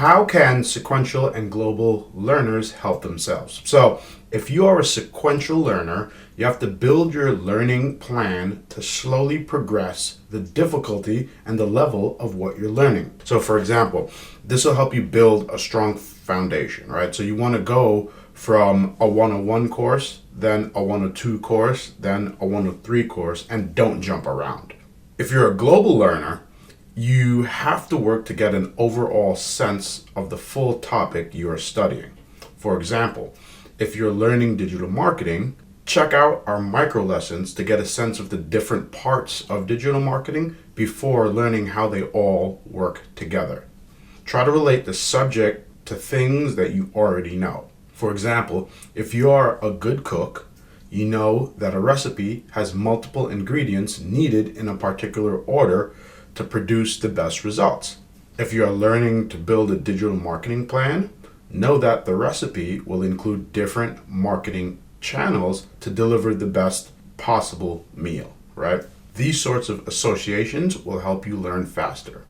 How can sequential and global learners help themselves? So, if you are a sequential learner, you have to build your learning plan to slowly progress the difficulty and the level of what you're learning. So, for example, this will help you build a strong foundation, right? So, you want to go from a 101 course, then a 102 course, then a 103 course, and don't jump around. If you're a global learner, you have to work to get an overall sense of the full topic you are studying. For example, if you're learning digital marketing, check out our micro lessons to get a sense of the different parts of digital marketing before learning how they all work together. Try to relate the subject to things that you already know. For example, if you are a good cook, you know that a recipe has multiple ingredients needed in a particular order to produce the best results. If you are learning to build a digital marketing plan, know that the recipe will include different marketing channels to deliver the best possible meal, right? These sorts of associations will help you learn faster.